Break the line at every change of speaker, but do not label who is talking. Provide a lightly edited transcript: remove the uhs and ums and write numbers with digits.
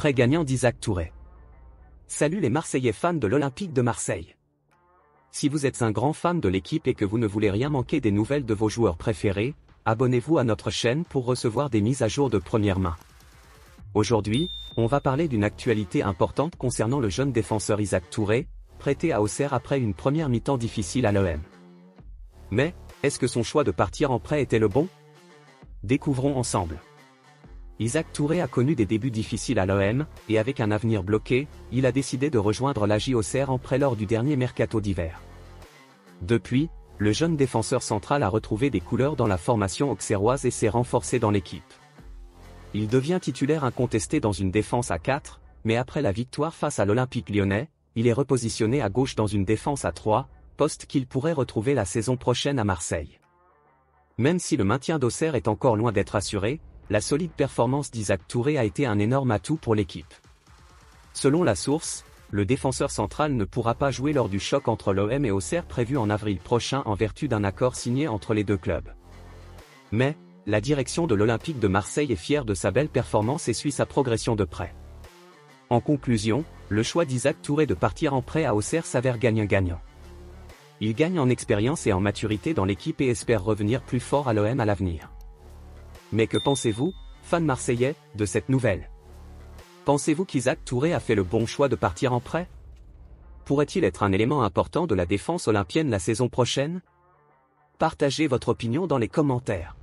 prêt gagnant d'Isaac Touré. Salut les Marseillais fans de l'Olympique de Marseille. Si vous êtes un grand fan de l'équipe et que vous ne voulez rien manquer des nouvelles de vos joueurs préférés, abonnez-vous à notre chaîne pour recevoir des mises à jour de première main. Aujourd'hui, on va parler d'une actualité importante concernant le jeune défenseur Isaac Touré, prêté à Auxerre après une première mi-temps difficile à l'OM. Mais, est-ce que son choix de partir en prêt était le bon? Découvrons ensemble. Isaac Touré a connu des débuts difficiles à l'OM, et avec un avenir bloqué, il a décidé de rejoindre l'AJ Auxerre en prêt lors du dernier mercato d'hiver. Depuis, le jeune défenseur central a retrouvé des couleurs dans la formation auxerroise et s'est renforcé dans l'équipe. Il devient titulaire incontesté dans une défense à 4, mais après la victoire face à l'Olympique lyonnais, il est repositionné à gauche dans une défense à 3, poste qu'il pourrait retrouver la saison prochaine à Marseille. Même si le maintien d'Auxerre est encore loin d'être assuré, la solide performance d'Isaac Touré a été un énorme atout pour l'équipe. Selon la source, le défenseur central ne pourra pas jouer lors du choc entre l'OM et Auxerre prévu en avril prochain en vertu d'un accord signé entre les deux clubs. Mais, la direction de l'Olympique de Marseille est fière de sa belle performance et suit sa progression de près. En conclusion, le choix d'Isaac Touré de partir en prêt à Auxerre s'avère gagnant-gagnant. Il gagne en expérience et en maturité dans l'équipe et espère revenir plus fort à l'OM à l'avenir. Mais que pensez-vous, fans marseillais, de cette nouvelle? Pensez-vous qu'Isaac Touré a fait le bon choix de partir en prêt? Pourrait-il être un élément important de la défense olympienne la saison prochaine? Partagez votre opinion dans les commentaires.